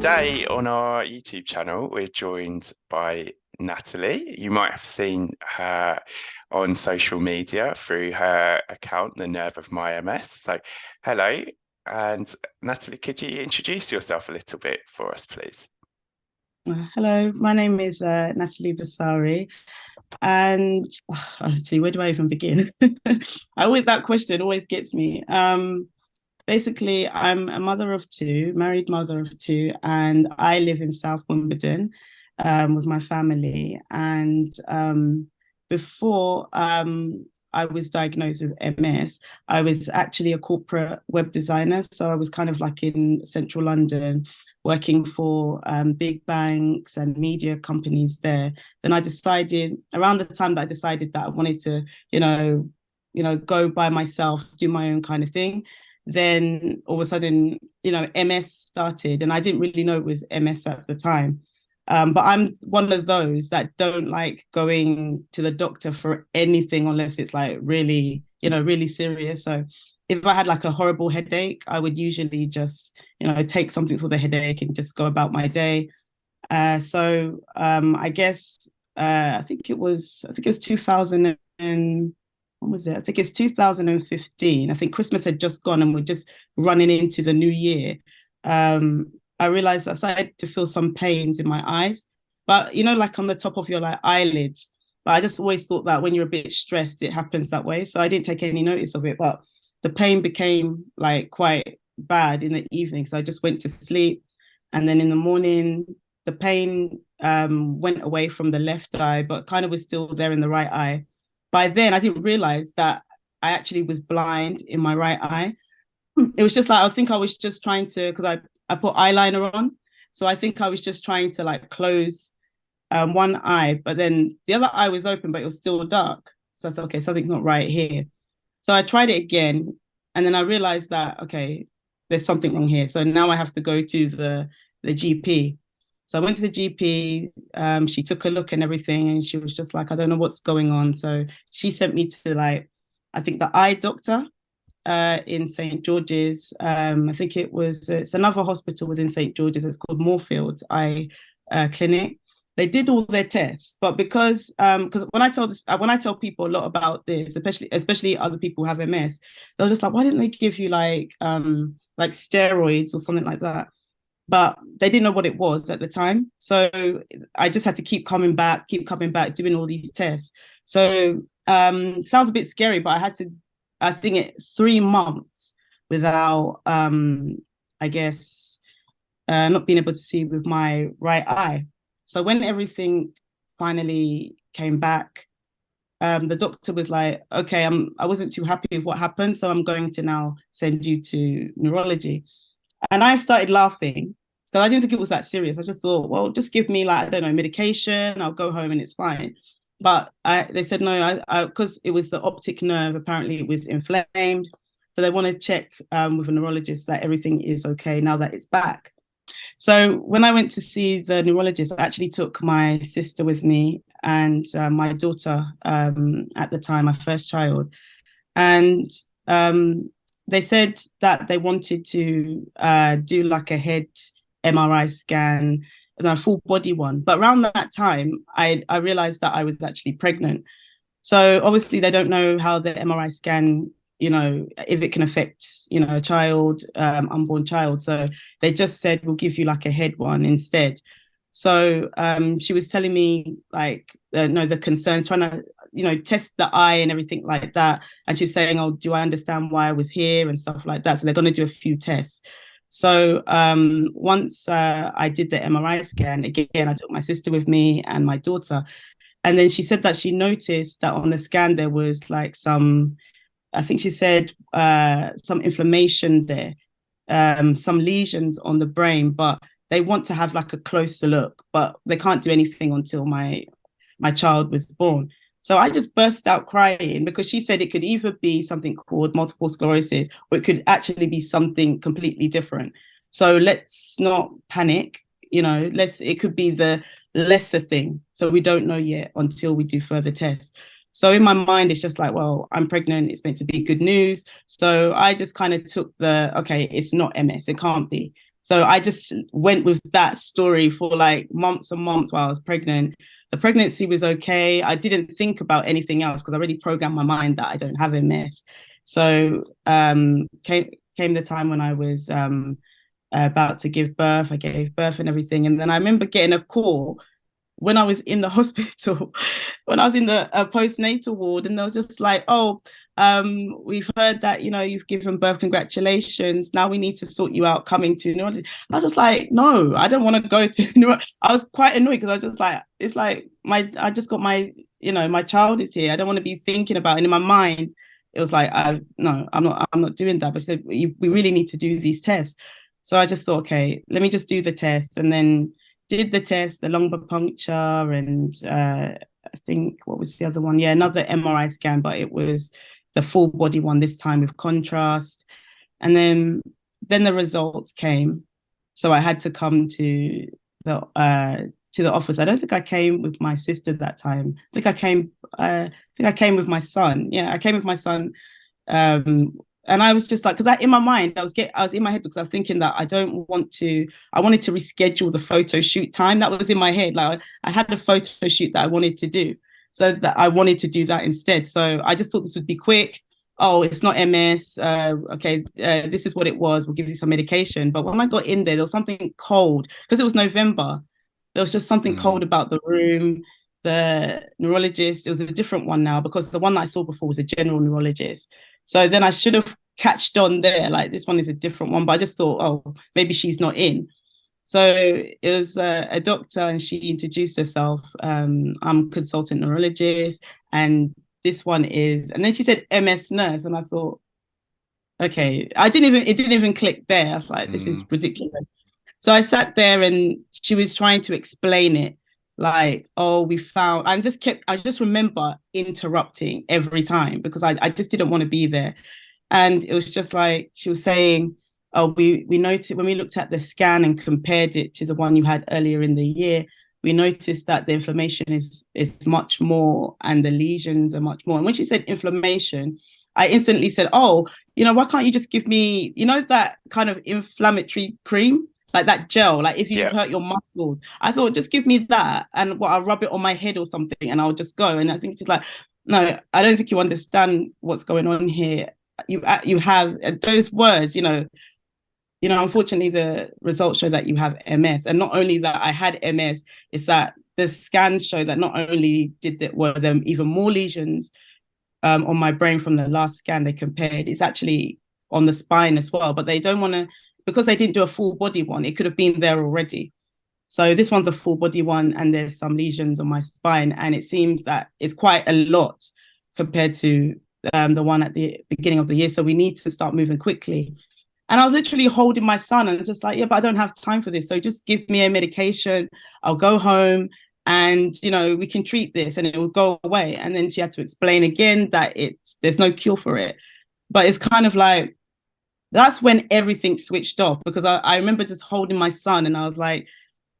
Today on our YouTube channel, we're joined by Natalie. You might have seen her on social media through her account, The Nerve of My MS. So, hello. And Natalie, could you introduce yourself a little bit for us, please? Hello, my name is Natalie Busari, and actually, where do I even begin? That question always gets me. Basically, I'm a mother of two, married mother of two, and I live in South Wimbledon with my family. And before I was diagnosed with MS, I was actually a corporate web designer. So I was kind of like in central London working for big banks and media companies there. Then I decided around the time that I decided that I wanted to, go by myself, do my own kind of thing. Then all of a sudden, MS started, and I didn't really know it was MS at the time. But I'm one of those that don't like going to the doctor for anything unless it's like really, really serious. So if I had like a horrible headache, I would usually just, take something for the headache and just go about my day. I guess I think it was 2000 and when was it? I think it's 2015. I think Christmas had just gone and we're just running into the new year. I realized I started to feel some pains in my eyes, but like on the top of your like eyelids. But I just always thought that when you're a bit stressed, it happens that way. So I didn't take any notice of it. But the pain became like quite bad in the evening. So I just went to sleep. And then in the morning, the pain went away from the left eye, but kind of was still there in the right eye. By then, I didn't realize that I actually was blind in my right eye. It was just like, I think I was just trying to, because I put eyeliner on. So I think I was just trying to like close one eye, but then the other eye was open, but it was still dark. So I thought, okay, something's not right here. So I tried it again, and then I realized that okay, there's something wrong here. So now I have to go to the GP. So I went to the GP. She took a look and everything, and she was just like, I don't know what's going on. So she sent me to like, I think the eye doctor in St. George's. I think it's another hospital within St. George's. It's called Moorfields Eye Clinic. They did all their tests, but because when I tell people a lot about this, especially other people who have MS, they're just like, why didn't they give you like steroids or something like that? But they didn't know what it was at the time. So I just had to keep coming back, doing all these tests. So sounds a bit scary, but I think 3 months without, I guess, not being able to see with my right eye. So when everything finally came back, the doctor was like, okay, I wasn't too happy with what happened. So I'm going to now send you to neurology. And I started laughing. So I didn't think it was that serious. I just thought, well, just give me like, I don't know, medication. I'll go home and it's fine. But they said no, because it was the optic nerve. Apparently, it was inflamed. So they want to check with a neurologist that everything is okay now that it's back. So when I went to see the neurologist, I actually took my sister with me and my daughter at the time, my first child. And they said that they wanted to do like a head MRI scan, a full body one. But around that time, I realized that I was actually pregnant. So obviously they don't know how the MRI scan, if it can affect, a child, unborn child. So they just said, we'll give you like a head one instead. So she was telling me like, no, the concerns, trying to, test the eye and everything like that. And she's saying, oh, do I understand why I was here and stuff like that? So they're going to do a few tests. So once I did the MRI scan, again, I took my sister with me and my daughter. And then she said that she noticed that on the scan, there was like I think she said some inflammation there, some lesions on the brain, but they want to have like a closer look, but they can't do anything until my child was born. So I just burst out crying because she said it could either be something called multiple sclerosis or it could actually be something completely different. So let's not panic, it could be the lesser thing. So we don't know yet until we do further tests. So in my mind, it's just like, well, I'm pregnant. It's meant to be good news. So I just kind of took okay, it's not MS. It can't be. So I just went with that story for like months and months while I was pregnant. The pregnancy was okay. I didn't think about anything else because I already programmed my mind that I don't have MS. So came the time when I was about to give birth. I gave birth and everything. And then I remember getting a call when I was in the hospital, when I was in the postnatal ward, and they were just like, "Oh, we've heard that you've given birth. Congratulations. Now we need to sort you out coming to neurology." I was just like, "No, I don't want to go to neurology." I was quite annoyed because I was just like, "It's like I just got my child is here. I don't want to be thinking about it." And in my mind, it was like, no, I'm not doing that." But she said, "We really need to do these tests." So I just thought, okay, let me just do the test, and then did the test, the lumbar puncture, and I think what was the other one? Yeah, another MRI scan, but it was the full body one this time with contrast. And then the results came. So I had to come to the office. I don't think I came with my sister that time. I think I came with my son. Yeah, I came with my son. And I was just like, because in my mind, I was in my head because I was thinking that I wanted to reschedule the photo shoot time that was in my head. Like I had a photo shoot that I wanted to do. So that I wanted to do that instead. So I just thought this would be quick. Oh, it's not MS. Okay, this is what it was. We'll give you some medication. But when I got in there was something cold because it was November. There was just something cold about the room. The neurologist, it was a different one now because the one that I saw before was a general neurologist. So then I should have catched on there, like this one is a different one, but I just thought, oh, maybe she's not in. So it was a doctor and she introduced herself. I'm consultant neurologist and this one is, and then she said MS nurse. And I thought, okay, it didn't even click there. I was like, this is ridiculous. So I sat there and she was trying to explain it like, oh, we found, I just remember interrupting every time because I just didn't want to be there. And it was just like, she was saying, oh, we noticed when we looked at the scan and compared it to the one you had earlier in the year, we noticed that the inflammation is much more and the lesions are much more. And when she said inflammation, I instantly said, oh, why can't you just give me, that kind of inflammatory cream? Like that gel, like if you've hurt your muscles. I thought, just give me that and I'll rub it on my head or something and I'll just go. And I think she's like, no, I don't think you understand what's going on here. You have those words, unfortunately the results show that you have MS. And not only that I had MS, it's that the scans show that not only were there even more lesions on my brain from the last scan they compared, it's actually on the spine as well, but they don't want to, because they didn't do a full body one, it could have been there already. So this one's a full body one and there's some lesions on my spine. And it seems that it's quite a lot compared to the one at the beginning of the year. So we need to start moving quickly. And I was literally holding my son and just like, yeah, but I don't have time for this. So just give me a medication. I'll go home and, we can treat this and it will go away. And then she had to explain again that there's no cure for it. But it's kind of like, that's when everything switched off because I remember just holding my son and I was like,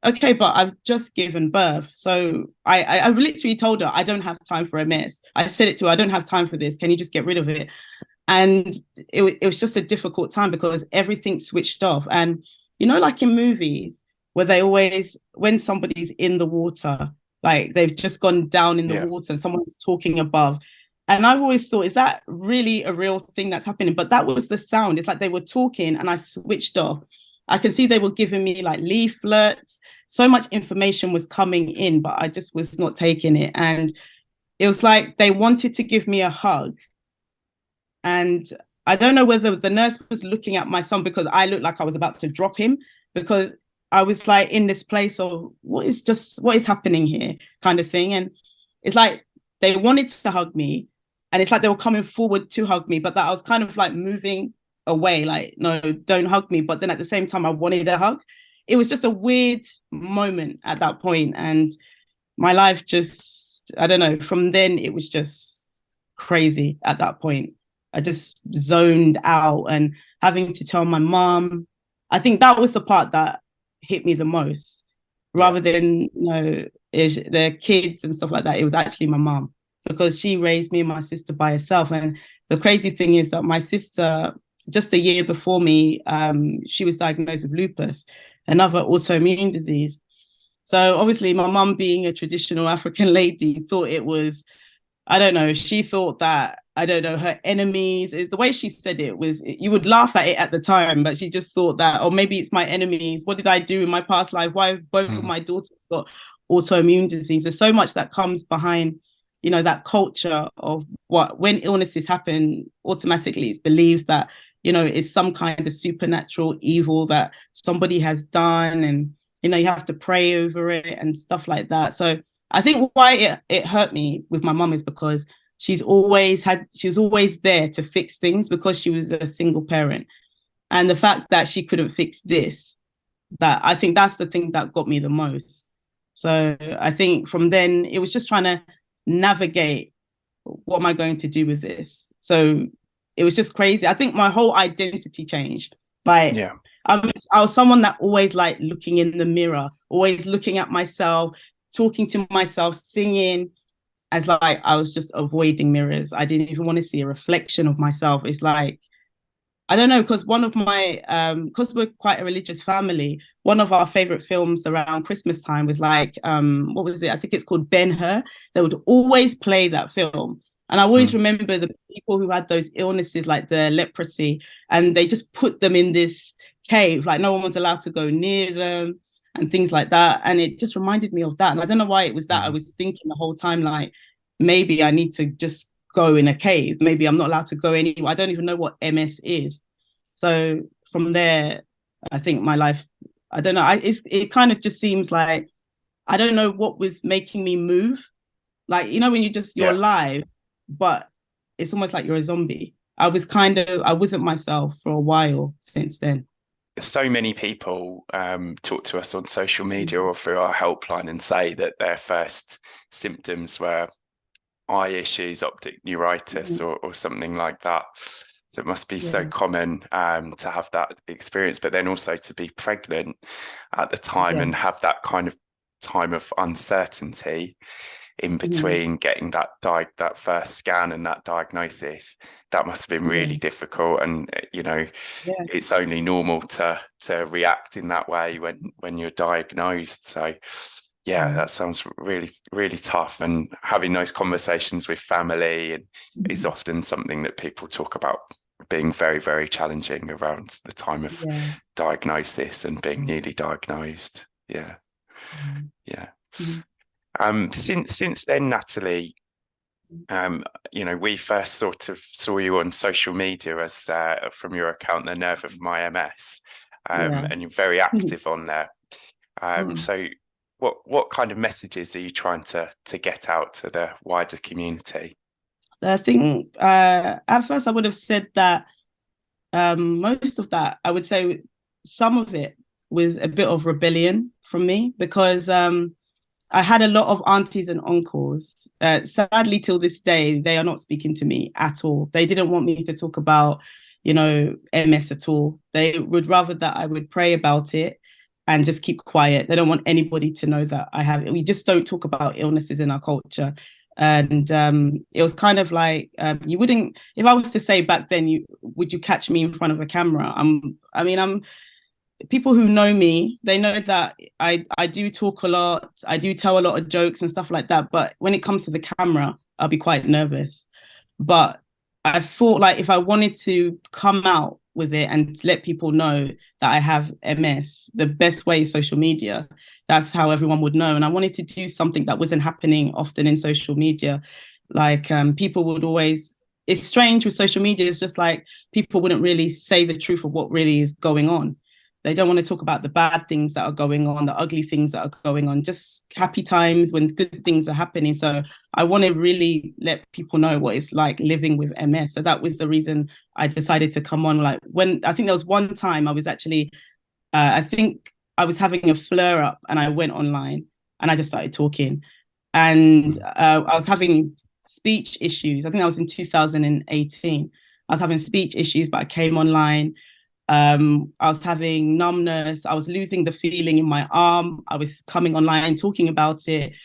okay, but I've just given birth. So I literally told her, I don't have time for MS. I said it to her, I don't have time for this. Can you just get rid of it? And it was just a difficult time because everything switched off. And, like in movies where they always, when somebody's in the water, like they've just gone down in the water and someone's talking above. And I've always thought, is that really a real thing that's happening? But that was the sound. It's like they were talking and I switched off. I can see they were giving me like leaflets. So much information was coming in, but I just was not taking it. And it was like they wanted to give me a hug. And I don't know whether the nurse was looking at my son because I looked like I was about to drop him because I was like in this place of what is happening here kind of thing. And it's like they wanted to hug me. And it's like they were coming forward to hug me, but that I was kind of like moving away, like, no, don't hug me. But then at the same time, I wanted a hug. It was just a weird moment at that point. And my life just, I don't know, from then it was just crazy at that point. I just zoned out and having to tell my mom. I think that was the part that hit me the most, rather than, the kids and stuff like that. It was actually my mom, because she raised me and my sister by herself. And the crazy thing is that my sister just a year before me, she was diagnosed with lupus, another autoimmune disease. So obviously, my mum, being a traditional African lady, thought it was, I don't know, she thought that, I don't know, her enemies, is the way she said it was, you would laugh at it at the time, but she just thought that, or maybe it's my enemies. What did I do in my past life? Why have both of Mm. my daughters got autoimmune disease? There's so much that comes behind, that culture of what, when illnesses happen, automatically it's believed that, it's some kind of supernatural evil that somebody has done. And, you have to pray over it and stuff like that. So I think why it hurt me with my mum is because she was always there to fix things because she was a single parent. And the fact that she couldn't fix this, that I think that's the thing that got me the most. So I think from then it was just trying to navigate, what am I going to do with this? So it was just crazy. I think my whole identity changed. Like Yeah. I was someone that always like looking in the mirror, always looking at myself, talking to myself, singing, as like I was just avoiding mirrors. I didn't even want to see a reflection of myself. It's like, I don't know, because one of my because we're quite a religious family, one of our favorite films around Christmas time was like, what was it? I think it's called Ben-Hur. They would always play that film. And I always Mm. remember the people who had those illnesses like the leprosy, and they just put them in this cave, like no one was allowed to go near them and things like that. And it just reminded me of that. And I don't know why it was that I Mm. was thinking the whole time, like maybe I need to just go in a cave. Maybe I'm not allowed to go anywhere. I don't even know what MS is. So from there, I think my life, I don't know, it kind of just seems like, I don't know what was making me move. Like, when you're Yeah. alive, but it's almost like you're a zombie. I wasn't myself for a while since then. So many people talk to us on social media Mm. or through our helpline and say that their first symptoms were eye issues, optic neuritis, Mm. or something like that. So it must be so Yeah, common to have that experience, but then also to be pregnant at the time yeah. and have that kind of time of uncertainty in Mm. between getting that first scan and that diagnosis. That must have been Yeah, really difficult. And yeah. it's only normal to react in that way when you're diagnosed. So yeah, Mm. that sounds really, really tough. And having those conversations with family is Mm. often something that people talk about being very, very challenging around the time of Yeah. diagnosis and being newly diagnosed. Yeah, Mm. yeah. Mm. Since then, Natalie, we first sort of saw you on social media as from your account, The Nerve of My MS, Yeah. and you're very active on there. Mm. So what kind of messages are you trying to get out to the wider community? I think at first I would have said that most of that, I would say some of it was a bit of rebellion from me because I had a lot of aunties and uncles. Sadly, till this day, they are not speaking to me at all. They didn't want me to talk about, MS at all. They would rather that I would pray about it and just keep quiet. They don't want anybody to know that I have it. We just don't talk about illnesses in our culture. And it was kind of like you wouldn't, if I was to say back then, would you catch me in front of a camera? I'm people who know me, they know that I do talk a lot, I do tell a lot of jokes and stuff like that. But when it comes to the camera, I'll be quite nervous. But I thought like if I wanted to come out with it and let people know that I have MS, the best way is social media. That's how everyone would know. And I wanted to do something that wasn't happening often in social media. Like people would always, it's strange with social media, it's just like people wouldn't really say the truth of what really is going on. They don't want to talk about the bad things that are going on, the ugly things that are going on, just happy times when good things are happening. So I want to really let people know what it's like living with MS. So that was the reason I decided to come on. Like when I think there was one time I was actually, I think I was having a flare up and I went online and I just started talking. And I was having speech issues. I think that was in 2018. I was having speech issues, but I came online. I was having numbness. I was losing the feeling in my arm. I was coming online talking about it.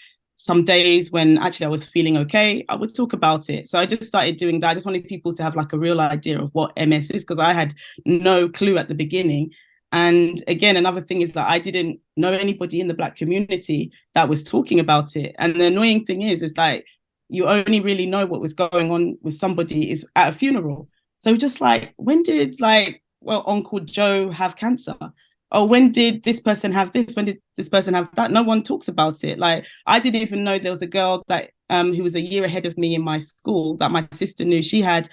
some days when actually I was feeling okay, I would talk about it. So I just started doing that. I just wanted people to have like a real idea of what MS is, because I had no clue at the beginning. And again, another thing is that I didn't know anybody in the Black community that was talking about it. And the annoying thing is like, you only really know what was going on with somebody is at a funeral. So just like, when did like, well, Uncle Joe have cancer? Oh, when did this person have this? When did this person have that? No one talks about it. Like, I didn't even know there was a girl that who was a year ahead of me in my school that my sister knew. She had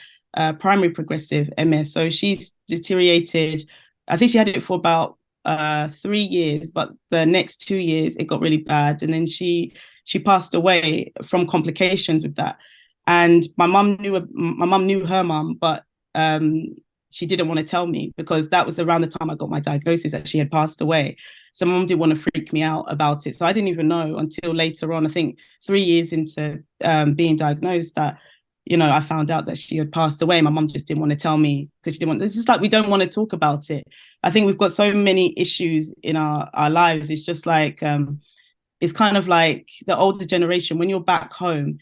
primary progressive MS. So she's deteriorated. I think she had it for about 3 years, but the next 2 years it got really bad. And then she passed away from complications with that. And my mum knew her mum, but she didn't want to tell me, because that was around the time I got my diagnosis that she had passed away. So mom didn't want to freak me out about it. So I didn't even know until later on, I think 3 years into being diagnosed, that, you know, I found out that she had passed away. My mom just didn't want to tell me, because she didn't want, it's just like, we don't want to talk about it. I think we've got so many issues in our lives. It's just like, it's kind of like the older generation, when you're back home,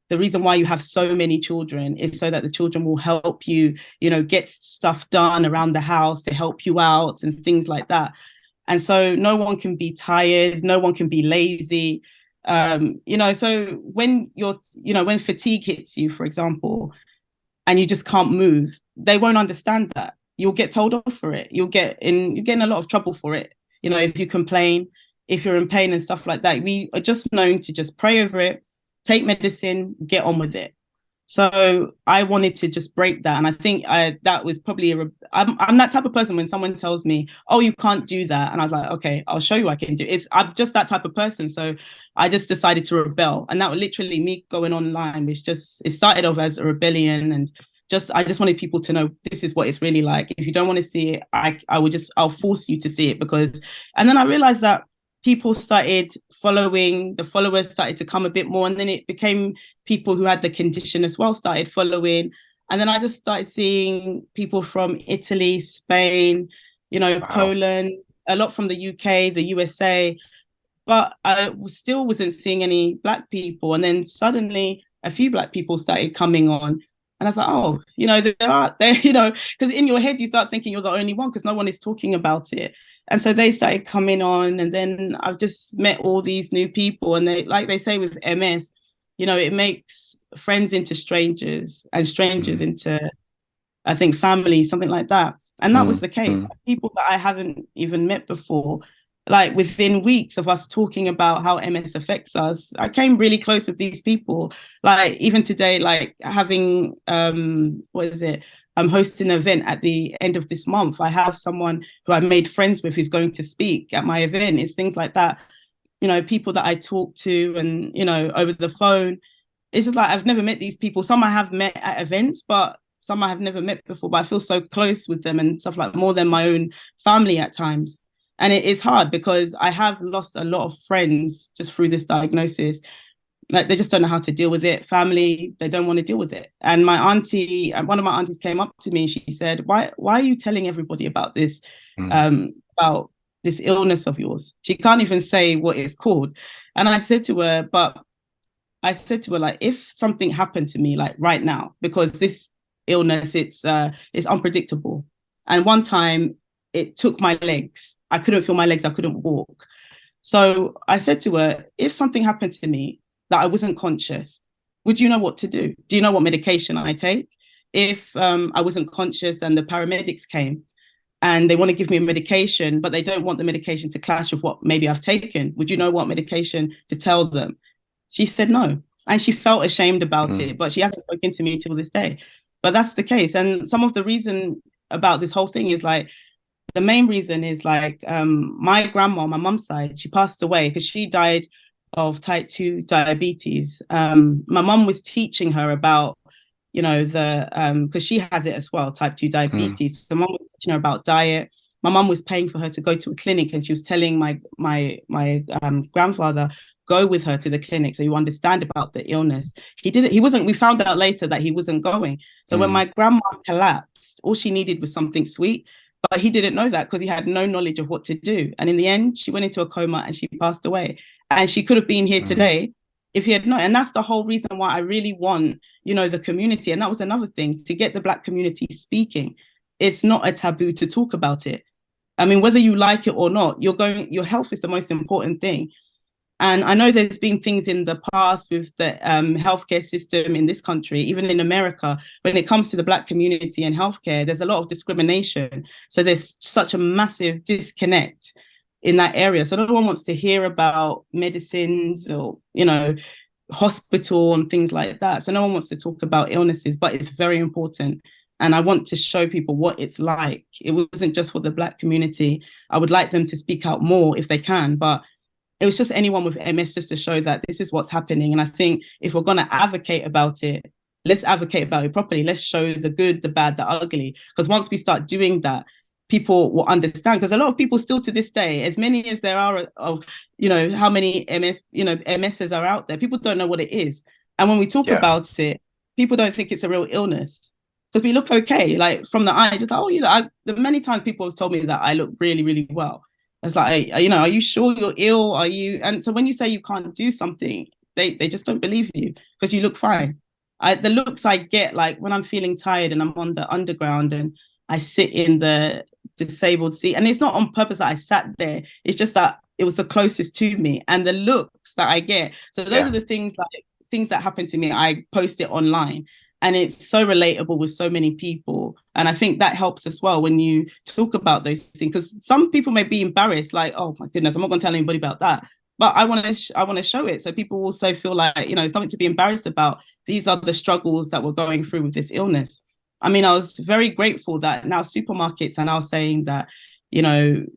the reason why you have so many children is so that the children will help you, you know, get stuff done around the house to help you out and things like that. And so no one can be tired, no one can be lazy. You know, so when you're, you know, when fatigue hits you, for example, and you just can't move, they won't understand that. You'll get told off for it. You're getting a lot of trouble for it. You know, if you complain, if you're in pain and stuff like that, we are just known to just pray over it, take medicine, get on with it. So I wanted to just break that. And I think that was probably, I'm that type of person when someone tells me, oh, you can't do that. And I was like, okay, I'll show you I can do it. I'm just that type of person. So I just decided to rebel. And that was literally me going online. It started off as a rebellion, and I just wanted people to know this is what it's really like. If you don't want to see it, I'll force you to see it, and then I realized that people started following, the followers started to come a bit more, and then it became people who had the condition as well started following. And then I just started seeing people from Italy, Spain, you know, wow, Poland, a lot from the UK, the USA, but I still wasn't seeing any Black people. And then suddenly a few Black people started coming on. And I was like, oh, you know, there, you know, because in your head, you start thinking you're the only one because no one is talking about it. And so they started coming on. And then I've just met all these new people. And they, like they say with MS, you know, it makes friends into strangers and strangers into, I think, family, something like that. And that was the case. People that I haven't even met before, like within weeks of us talking about how MS affects us, I came really close with these people. Like even today, like having, I'm hosting an event at the end of this month. I have someone who I made friends with who's going to speak at my event. It's things like that, you know, people that I talk to and, you know, over the phone. It's just like, I've never met these people. Some I have met at events, but some I have never met before, but I feel so close with them and stuff, like more than my own family at times. And it is hard because I have lost a lot of friends just through this diagnosis. Like they just don't know how to deal with it. Family, they don't want to deal with it. And my auntie, one of my aunties came up to me and she said, why are you telling everybody about this, about this illness of yours? She can't even say what it's called. And I said to her, like, if something happened to me, like right now, because this illness, it's unpredictable. And one time it took my legs. I couldn't feel my legs. I couldn't walk. So I said to her, if something happened to me that I wasn't conscious, would you know what to do? Do you know what medication I take? If I wasn't conscious and the paramedics came and they want to give me a medication, but they don't want the medication to clash with what maybe I've taken, would you know what medication to tell them? She said no. And she felt ashamed about it, but she hasn't spoken to me till this day. But that's the case. And some of the reason about this whole thing is like, the main reason is like my grandma, my mum's side, she passed away because she died of type 2 diabetes. My mum was teaching her about, you know, because she has it as well, type 2 diabetes. So mum was teaching her about diet. My mum was paying for her to go to a clinic, and she was telling my grandfather, go with her to the clinic so you understand about the illness. We found out later that he wasn't going. So when my grandma collapsed, all she needed was something sweet. But he didn't know that because he had no knowledge of what to do. And in the end, she went into a coma and she passed away. And she could have been here today, if he had not. And that's the whole reason why I really want, the community. And that was another thing, to get the Black community speaking. It's not a taboo to talk about it. I mean, whether you like it or not, your health is the most important thing. And I know there's been things in the past with the healthcare system in this country, even in America, when it comes to the Black community and healthcare, there's a lot of discrimination. So there's such a massive disconnect in that area. So no one wants to hear about medicines or, hospital and things like that. So no one wants to talk about illnesses, but it's very important. And I want to show people what it's like. It wasn't just for the Black community. I would like them to speak out more if they can, but it was just anyone with MS, just to show that this is what's happening. And I think if we're going to advocate about it, let's advocate about it properly. Let's show the good, the bad, the ugly. Because once we start doing that, people will understand. Because a lot of people still to this day, as many as there are of, how many MSs are out there, people don't know what it is. And when we talk about it, people don't think it's a real illness. Because we look okay, like from the eye, just, the many times people have told me that I look really, really well. It's like, are you sure you're ill? Are you? And so when you say you can't do something, they just don't believe you because you look fine. The looks I get, like when I'm feeling tired and I'm on the underground and I sit in the disabled seat, and it's not on purpose that I sat there. It's just that it was the closest to me, and the looks that I get. So those are the things that happen to me. I post it online. And it's so relatable with so many people. And I think that helps as well when you talk about those things, because some people may be embarrassed, like, oh my goodness, I'm not going to tell anybody about that. But I want to show it. So people also feel like, it's something to be embarrassed about. These are the struggles that we're going through with this illness. I mean, I was very grateful that now supermarkets are now saying that, even,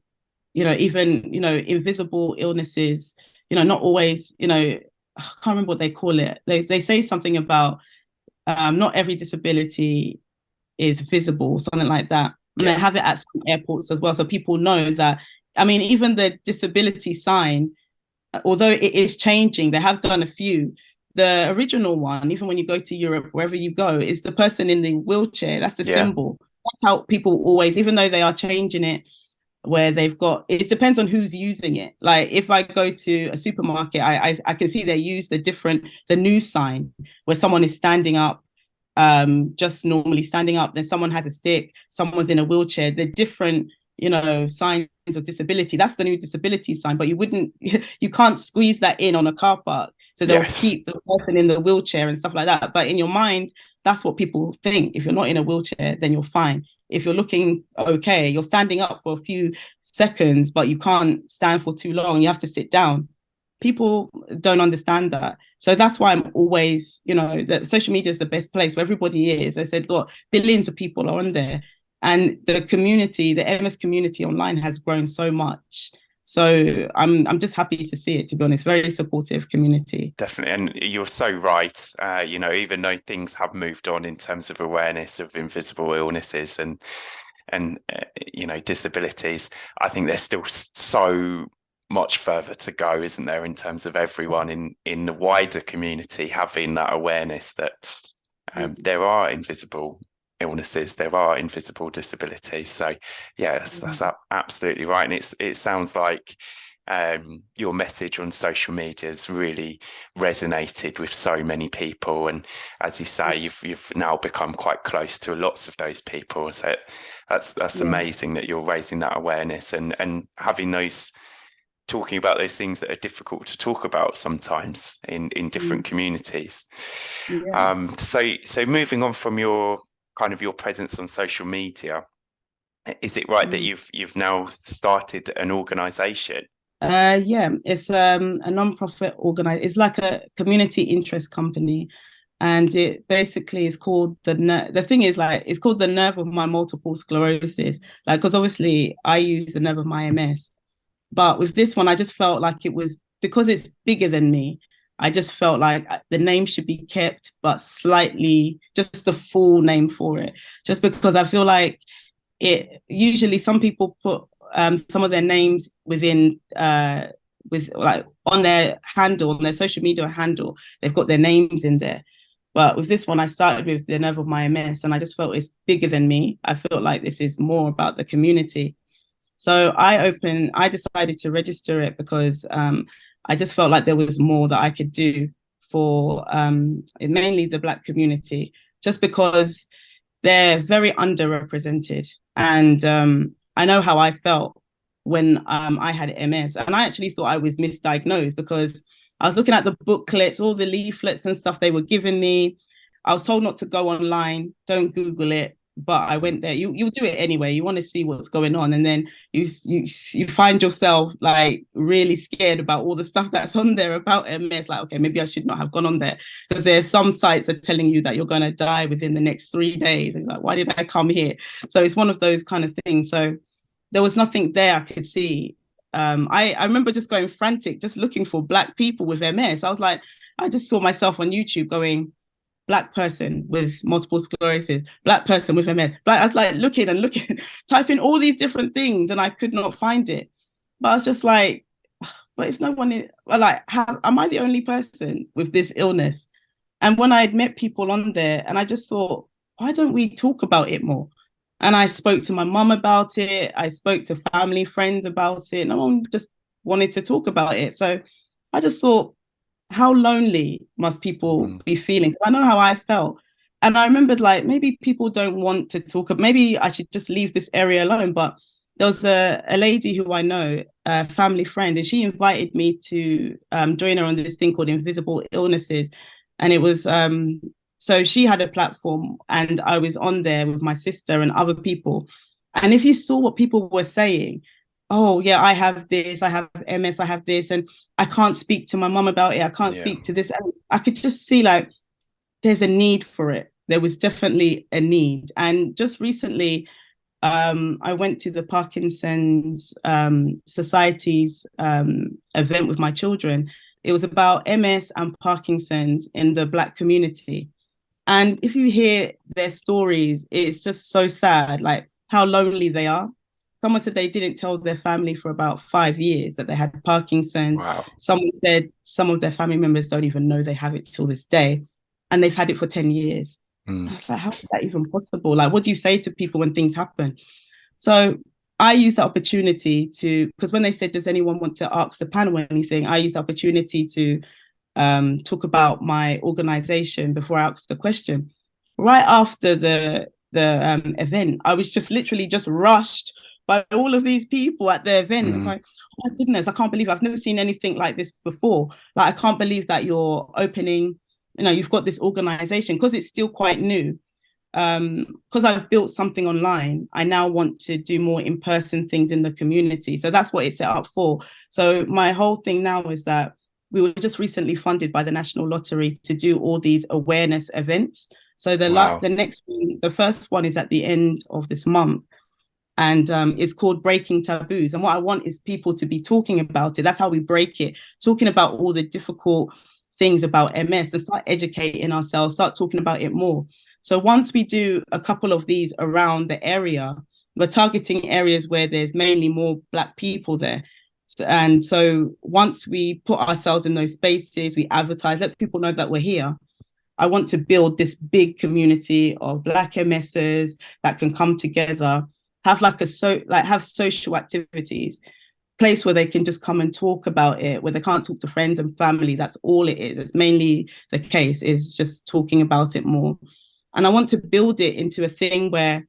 invisible illnesses, not always, I can't remember what they call it. They say something about, not every disability is visible, something like that. And they have it at some airports as well. So people know that, I mean, even the disability sign, although it is changing, they have done a few. The original one, even when you go to Europe, wherever you go, is the person in the wheelchair. That's the symbol. That's how people always, even though they are changing it, where they've got, it depends on who's using it. Like if I go to a supermarket, I can see they use the new sign where someone is standing up, just normally standing up, then someone has a stick, someone's in a wheelchair. They're different, signs of disability. That's the new disability sign, but you can't squeeze that in on a car park. So they'll keep the person in the wheelchair and stuff like that. But in your mind, that's what people think. If you're not in a wheelchair, then you're fine. If you're looking okay, you're standing up for a few seconds, but you can't stand for too long. You have to sit down. People don't understand that. So that's why I'm always, that social media is the best place where everybody is. I said, look, billions of people are on there. And the community, the MS community online has grown so much. So I'm just happy to see it, to be honest. Very supportive community. Definitely. And you're so right. Even though things have moved on in terms of awareness of invisible illnesses and disabilities, I think there's still so much further to go, isn't there, in terms of everyone in the wider community having that awareness that there are invisible illnesses, there are invisible disabilities. So yes, that's absolutely right. And it sounds like your message on social media has really resonated with so many people, and as you say, you've now become quite close to lots of those people. So that's amazing that you're raising that awareness and having those, talking about those things that are difficult to talk about sometimes in different communities. So moving on from your presence on social media, is it right that you've now started an organization? It's a non-profit organization. It's like a community interest company, and it basically is called the thing is, like, it's called the nerve of my multiple sclerosis, like, because obviously I use the nerve of my MS, but with this one I just felt like it was, because it's bigger than me, I just felt like the name should be kept, but slightly, just the full name for it, just because I feel like it, usually some people put some of their names within with, like, on their handle, on their social media handle, they've got their names in there. But with this one, I started with the nerve of my MS, and I just felt it's bigger than me. I felt like this is more about the community. So I decided to register it because I just felt like there was more that I could do for mainly the Black community, just because they're very underrepresented. And I know how I felt when I had MS. And I actually thought I was misdiagnosed because I was looking at the booklets, all the leaflets and stuff they were giving me. I was told not to go online, don't Google it. But I went there. You do it anyway. You want to see what's going on, and then you find yourself like really scared about all the stuff that's on there about MS. Like, okay, maybe I should not have gone on there, because there's some sites are telling you that you're going to die within the next 3 days. And like, why did I come here? So it's one of those kind of things. So there was nothing there I could see. I remember just going frantic, just looking for Black people with MS. I was like, I just saw myself on YouTube going, Black person with multiple sclerosis, Black person with MS. Black, I was like looking and looking, typing all these different things, and I could not find it. But I was just like, but if no one is, like, am I the only person with this illness? And when I had met people on there, and I just thought, why don't we talk about it more? And I spoke to my mum about it. I spoke to family, friends about it. No one just wanted to talk about it. So I just thought, how lonely must people be feeling? Because I know how I felt. And I remembered, like, maybe people don't want to talk. Maybe I should just leave this area alone. But there was a lady who I know, a family friend, and she invited me to join her on this thing called Invisible Illnesses. And it was, so she had a platform, and I was on there with my sister and other people. And if you saw what people were saying, oh yeah, I have this, I have MS, I have this, and I can't speak to my mum about it, I can't speak to this. And I could just see, like, there's a need for it. There was definitely a need. And just recently, I went to the Parkinson's Society's event with my children. It was about MS and Parkinson's in the Black community. And if you hear their stories, it's just so sad, like how lonely they are. Someone said they didn't tell their family for about 5 years that they had Parkinson's. Wow. Someone said some of their family members don't even know they have it till this day, and they've had it for 10 years. I was like, how is that even possible? Like, what do you say to people when things happen? So I used the opportunity to, because when they said, does anyone want to ask the panel anything? I used the opportunity to talk about my organization before I asked the question. Right after the event, I was just literally just rushed by all of these people at the event. I was like, oh my goodness, I can't believe I've never seen anything like this before. Like, I can't believe that you're opening, you've got this organization, because it's still quite new. Because I've built something online, I now want to do more in-person things in the community. So that's what it's set up for. So my whole thing now is that we were just recently funded by the National Lottery to do all these awareness events. So the next one, the first one is at the end of this month. And it's called Breaking Taboos. And what I want is people to be talking about it. That's how we break it, talking about all the difficult things about MS, and start educating ourselves, start talking about it more. So once we do a couple of these around the area, we're targeting areas where there's mainly more Black people there. And so once we put ourselves in those spaces, we advertise, let people know that we're here. I want to build this big community of Black MSers that can come together, have have social activities, place where they can just come and talk about it, where they can't talk to friends and family. That's all it is. It's mainly the case, is just talking about it more. And I want to build it into a thing where,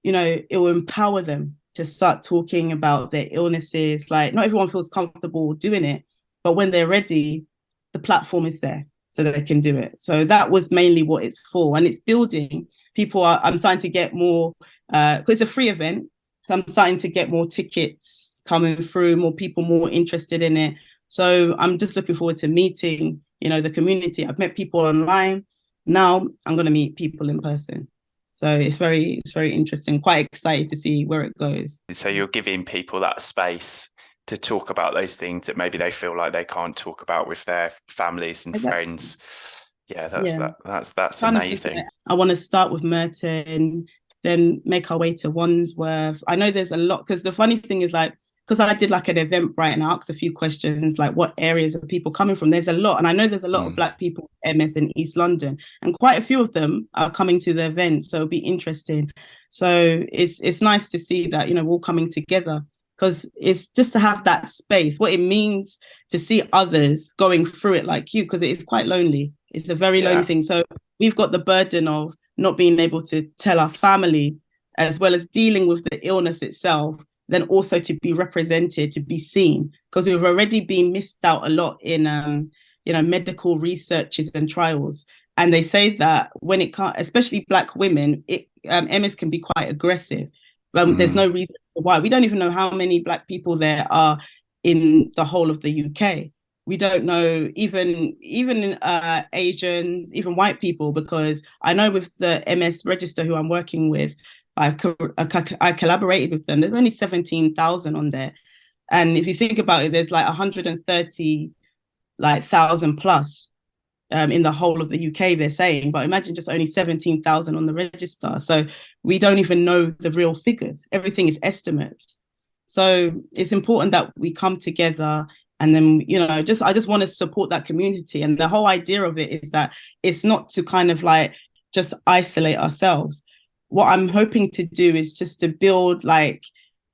it will empower them to start talking about their illnesses. Like, not everyone feels comfortable doing it, but when they're ready, the platform is there so that they can do it. So that was mainly what it's for. And it's building. I'm starting to get more, because it's a free event. So I'm starting to get more tickets coming through, more people more interested in it. So I'm just looking forward to meeting, the community. I've met people online. Now I'm going to meet people in person. So it's very interesting, quite excited to see where it goes. So you're giving people that space to talk about those things that maybe they feel like they can't talk about with their families and friends. Yeah, that's amazing. I want to start with Merton, then make our way to Wandsworth. I know there's a lot, because the funny thing is, like, because I did like an Eventbrite and I asked a few questions, like what areas are people coming from? There's a lot. And I know there's a lot of Black people with MS in East London, and quite a few of them are coming to the event. So it'll be interesting. So it's nice to see that, we're all coming together, because it's just to have that space, what it means to see others going through it like you, because it is quite lonely. It's a very lonely thing. So we've got the burden of not being able to tell our families, as well as dealing with the illness itself, then also to be represented, to be seen, because we've already been missed out a lot in medical researches and trials. And they say that when it can't, especially Black women, MS can be quite aggressive. There's no reason why. We don't even know how many Black people there are in the whole of the UK. We don't know even Asians, even white people, because I know with the MS register who I'm working with, I collaborated with them. There's only 17,000 on there. And if you think about it, there's like 130,000 plus in the whole of the UK, they're saying, but imagine just only 17,000 on the register. So we don't even know the real figures. Everything is estimates. So it's important that we come together, and then, I just want to support that community. And the whole idea of it is that it's not to kind of like just isolate ourselves. What I'm hoping to do is just to build like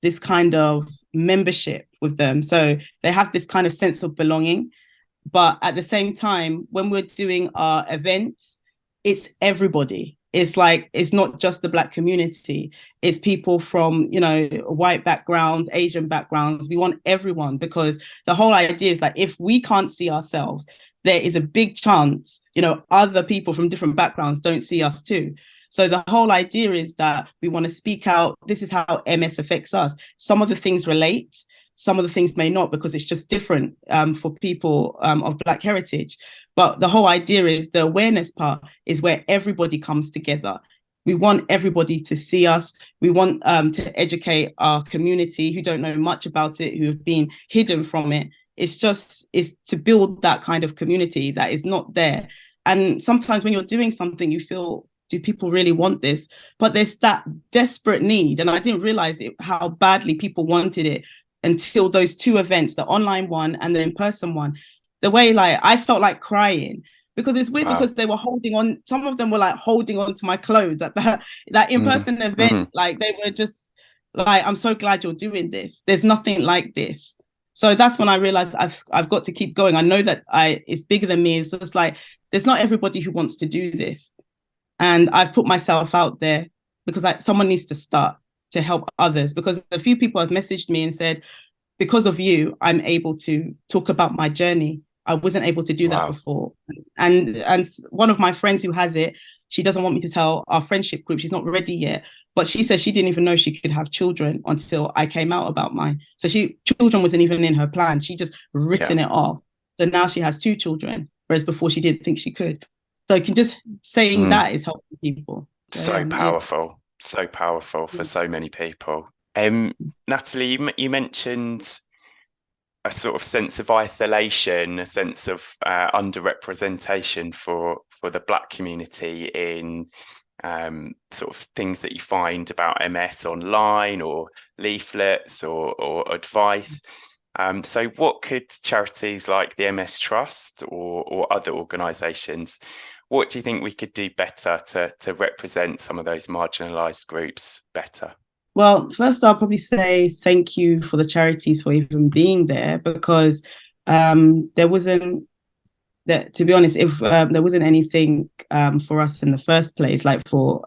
this kind of membership with them. So they have this kind of sense of belonging. But at the same time, when we're doing our events, it's everybody. It's like, it's not just the Black community. It's people from, white backgrounds, Asian backgrounds. We want everyone, because the whole idea is like, if we can't see ourselves, there is a big chance, other people from different backgrounds don't see us too. So the whole idea is that we want to speak out. This is how MS affects us. Some of the things relate, some of the things may not, because it's just different for people of Black heritage. But the whole idea is the awareness part is where everybody comes together. We want everybody to see us. We want to educate our community who don't know much about it, who have been hidden from it. It's to build that kind of community that is not there. And sometimes when you're doing something, you feel, do people really want this? But there's that desperate need. And I didn't realize how badly people wanted it until those two events, the online one and the in-person one. The way, like, I felt like crying, because it's weird, because they were holding on. Some of them were like holding on to my clothes at that in-person event. Like, they were just like, I'm so glad you're doing this. There's nothing like this. So that's when I realized I've got to keep going. I know that it's bigger than me. It's just like, there's not everybody who wants to do this. And I've put myself out there because someone needs to start to help others, because a few people have messaged me and said, because of you, I'm able to talk about my journey. I wasn't able to do that before. And one of my friends who has it, she doesn't want me to tell our friendship group. She's not ready yet. But she says she didn't even know she could have children until I came out about mine. So children wasn't even in her plan. She just written it off. So now she has 2 children, whereas before she didn't think she could. So just saying that is helping people. So powerful. So powerful for so many people. Natalie, you mentioned a sort of sense of isolation, a sense of underrepresentation for the Black community in sort of things that you find about MS online, or leaflets, or advice. So what could charities like the MS Trust or other organisations, what do you think we could do better to represent some of those marginalised groups better? Well, first, I'll probably say thank you for the charities for even being there, because there wasn't, to be honest, if there wasn't anything for us in the first place, like for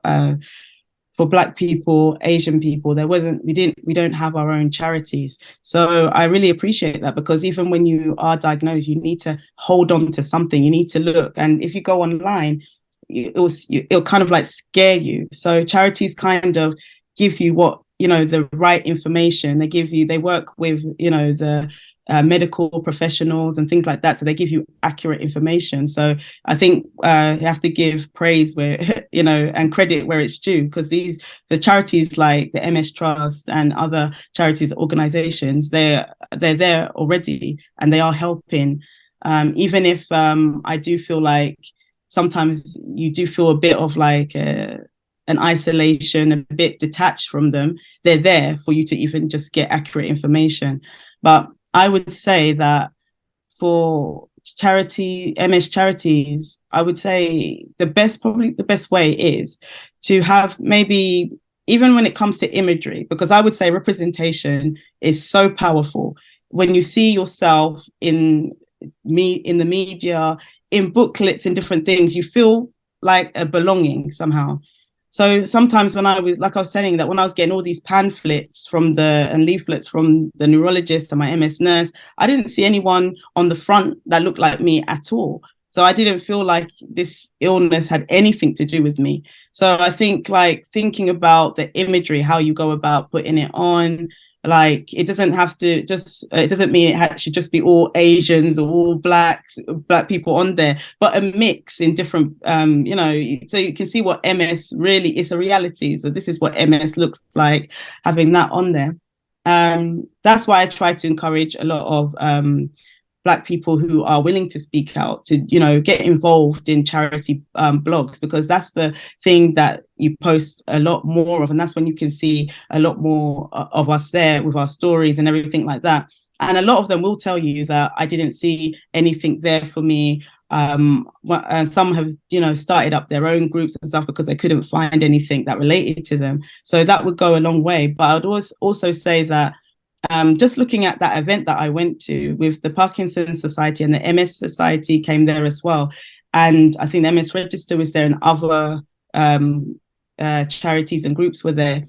Black people, Asian people, we don't have our own charities. So I really appreciate that, because even when you are diagnosed, you need to hold on to something. You need to look, and if you go online, it'll kind of like scare you. So charities kind of give you the right information. They work with, the medical professionals and things like that. So they give you accurate information. So I think you have to give praise where, and credit where it's due, because the charities like the MS Trust and other charities, organizations, they're there already, and they are helping. Even if I do feel like sometimes you do feel a bit of like an isolation, a bit detached from them, they're there for you to even just get accurate information. But I would say that for MS charities, I would say the best way is to have maybe even when it comes to imagery, because I would say representation is so powerful. When you see yourself in the media, in booklets and different things, you feel like a belonging somehow. So sometimes when I was, like I was saying, that when I was getting all these pamphlets and leaflets from the neurologist and my MS nurse, I didn't see anyone on the front that looked like me at all. So I didn't feel like this illness had anything to do with me. So I think like thinking about the imagery, how you go about putting it on, like it doesn't have to just, it doesn't mean it should just be all Asians or all black people on there, but a mix in different, so you can see what MS really is, a reality. So this is what MS looks like, having that on there. That's why I try to encourage a lot of Black people who are willing to speak out, to, get involved in charity blogs, because that's the thing that you post a lot more of. And that's when you can see a lot more of us there with our stories and everything like that. And a lot of them will tell you that I didn't see anything there for me. And some have, started up their own groups and stuff because they couldn't find anything that related to them. So that would go a long way. But I'd also say that just looking at that event that I went to with the Parkinson's Society, and the MS Society came there as well. And I think the MS Register was there, and other charities and groups were there.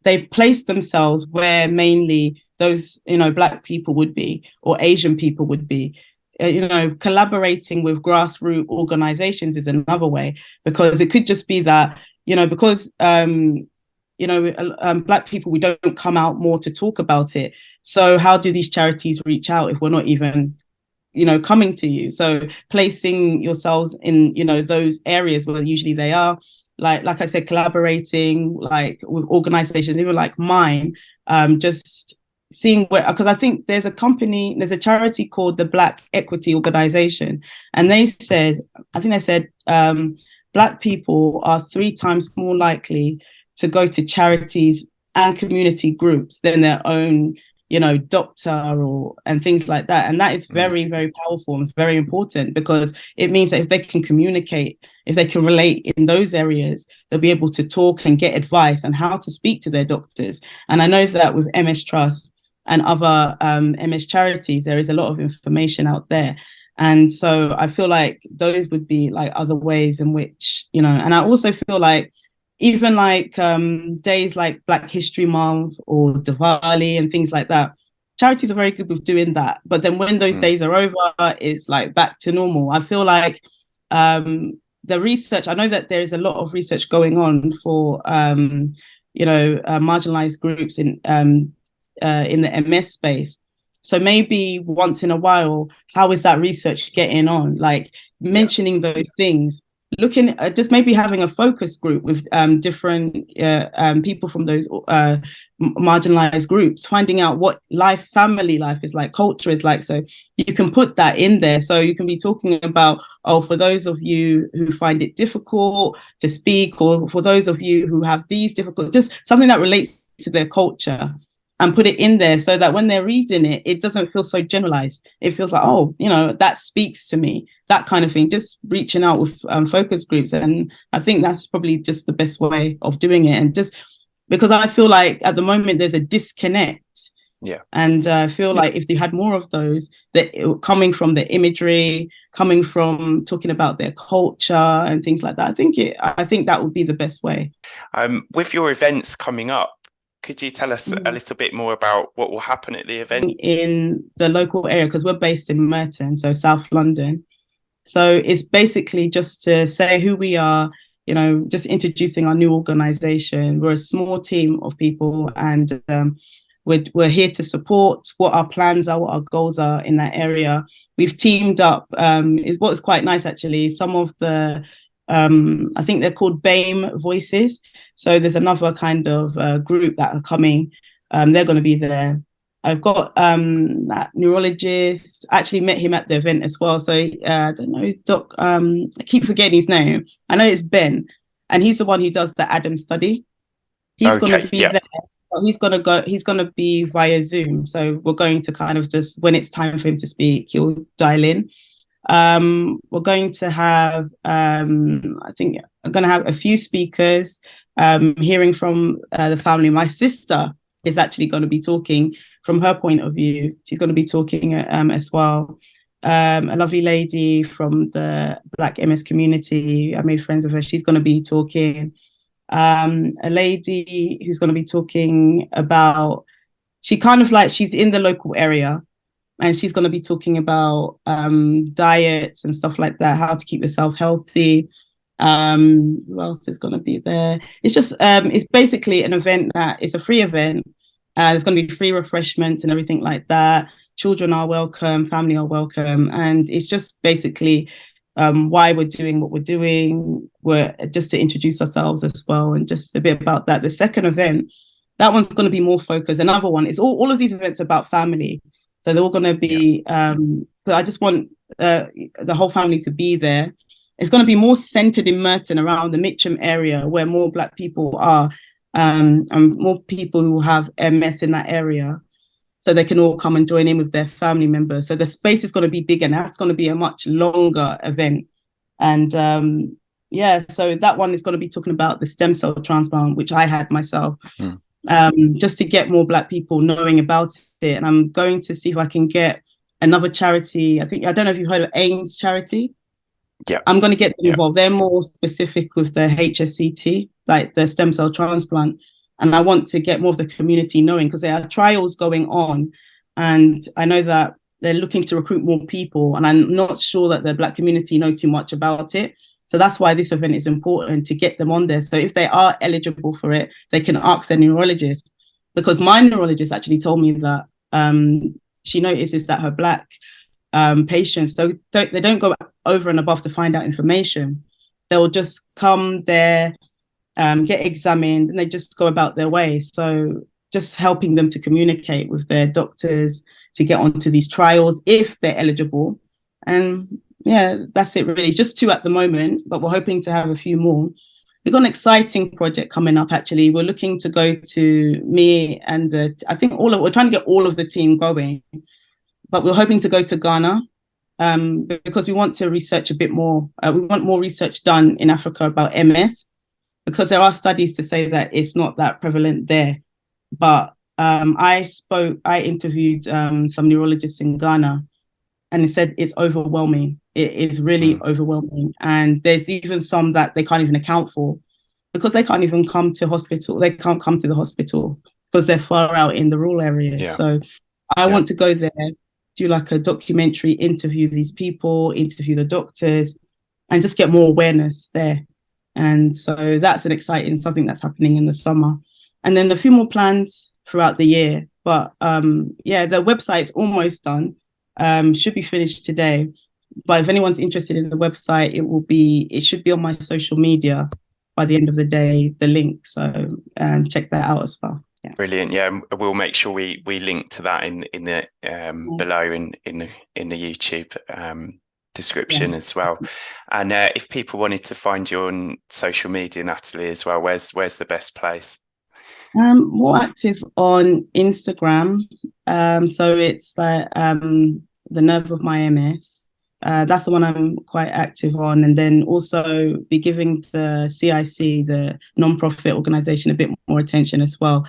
They placed themselves where mainly those, Black people would be, or Asian people would be. Collaborating with grassroots organizations is another way, because it could just be that, because Black people, we don't come out more to talk about it. So how do these charities reach out if we're not even, coming to you? So placing yourselves in, those areas where usually they are, like I said, collaborating like with organizations, even like mine, just seeing where, because I think there's a charity called the Black Equity Organization, and they said, Black people are 3 times more likely to go to charities and community groups than their own, doctor and things like that. And that is very, very powerful and very important, because it means that if they can communicate, if they can relate in those areas, they'll be able to talk and get advice on how to speak to their doctors. And I know that with MS Trust and other MS charities, there is a lot of information out there. And so I feel like those would be like other ways in which, and I also feel like even like days like Black History Month or Diwali and things like that, charities are very good with doing that. But then when those days are over, it's like back to normal. I feel like the research, I know that there is a lot of research going on for, marginalized groups in the MS space. So maybe once in a while, how is that research getting on? Like mentioning those things, looking at just maybe having a focus group with different people from those marginalized groups, finding out what family life is like, culture is like. So you can put that in there. So you can be talking about, for those of you who find it difficult to speak, or for those of you who have these difficult, just something that relates to their culture, and put it in there so that when they're reading it, it doesn't feel so generalized. It feels like, that speaks to me, that kind of thing. Just reaching out with focus groups. And I think that's probably just the best way of doing it. And just because I feel like at the moment there's a disconnect. Yeah. And I feel like if they had more of those, that coming from the imagery, coming from talking about their culture and things like that, I think that would be the best way. With your events coming up, could you tell us a little bit more about what will happen at the event? In the local area, because we're based in Merton, so South London. So it's basically just to say who we are, just introducing our new organisation. We're a small team of people, and we're here to support what our plans are, what our goals are in that area. We've teamed up. Is what's quite nice actually. Some of the I think they're called BAME Voices. So there's another kind of group that are coming. They're going to be there. I've got that neurologist. I actually met him at the event as well. So I don't know, Doc. I keep forgetting his name. I know it's Ben, and he's the one who does the Adam study. He's going to be there. He's going to be via Zoom. So we're going to kind of just, when it's time for him to speak, he'll dial in. We're going to have, I think I'm going to have a few speakers. hearing from the family. My sister is actually going to be talking from her point of view. She's going to be talking as well. A lovely lady from the Black MS community. I made friends with her. She's going to be talking. A lady who's going to be talking about, she's in the local area, and she's going to be talking about diets and stuff like that, how to keep yourself healthy. Who else is going to be there? It's just it's basically an event that is a free event. There's going to be free refreshments and everything like that. Children are welcome, family are welcome, and it's just basically why we're doing what we're doing. We're just to introduce ourselves as well, and just a bit about that. The second event, that one's going to be more focused. Another one is all of these events about family, so they're all going to be. I just want the whole family to be there. It's going to be more centered in Merton, around the Mitcham area, where more Black people are, and more people who have MS in that area, so they can all come and join in with their family members. So the space is going to be bigger, and that's going to be a much longer event. And so that one is going to be talking about the stem cell transplant, which I had myself, just to get more Black people knowing about it. And I'm going to see if I can get another charity. I don't know if you've heard of AIMS charity. Yeah, I'm going to get them involved. They're more specific with the HSCT, like the stem cell transplant. And I want to get more of the community knowing, because there are trials going on. And I know that they're looking to recruit more people. And I'm not sure that the Black community know too much about it. So that's why this event is important, to get them on there. So if they are eligible for it, they can ask their neurologist. Because my neurologist actually told me that she notices that her Black patients they don't go over and above to find out information. They'll just come there, get examined, and they just go about their way. So just helping them to communicate with their doctors to get onto these trials if they're eligible. And yeah, that's it really. It's just 2 at the moment, but we're hoping to have a few more. We've got an exciting project coming up, actually. We're looking to go to we're trying to get all of the team going, but we're hoping to go to Ghana, because we want to research a bit more. We want more research done in Africa about MS, because there are studies to say that it's not that prevalent there. But I interviewed some neurologists in Ghana, and they said it's overwhelming. It is really overwhelming. And there's even some that they can't even account for, because they can't even come to hospital. They can't come to the hospital because they're far out in the rural areas. Yeah. So I want to go there, do like a documentary, interview these people, interview the doctors, and just get more awareness there. And so that's something that's happening in the summer. And then a few more plans throughout the year. But the website's almost done. Should be finished today. But if anyone's interested in the website, it should be on my social media by the end of the day, the link. So check that out as well. Yeah. Brilliant. Yeah, we'll make sure we link to that in the below in the YouTube description as well. And if people wanted to find you on social media, Natalie, as well, where's the best place? More active on Instagram. So it's like the Nerve of My MS. That's the one I'm quite active on. And then also be giving the CIC, the non-profit organization, a bit more attention as well.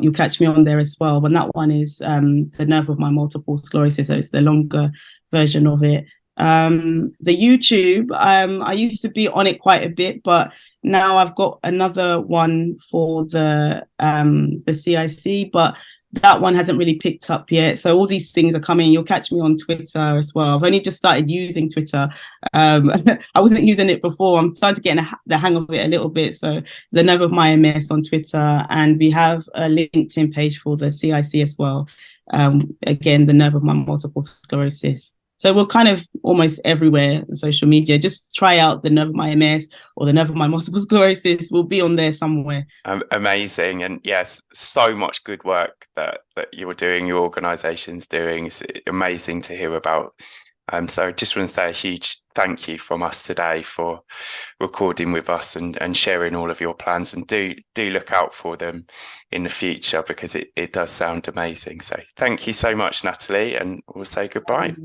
You'll catch me on there as well. But that one is the Nerve of My Multiple Sclerosis. So it's the longer version of it. The YouTube, I used to be on it quite a bit, but now I've got another one for the CIC, but that one hasn't really picked up yet. So all these things are coming. You'll catch me on Twitter as well. I've only just started using Twitter. I wasn't using it before. I'm starting to get the hang of it a little bit. So the Nerve of My MS on Twitter, and we have a LinkedIn page for the CIC as well. Again, the Nerve of My Multiple Sclerosis. So we're kind of almost everywhere on social media. Just try out the Nerve of My MS or the Nerve of My Multiple Sclerosis. We'll be on there somewhere. Amazing. And yes, so much good work that you're doing, your organisation's doing. It's amazing to hear about. So I just want to say a huge thank you from us today for recording with us and sharing all of your plans. And do look out for them in the future, because it does sound amazing. So thank you so much, Natalie, and we'll say goodbye.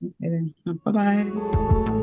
Okay, then. Bye-bye.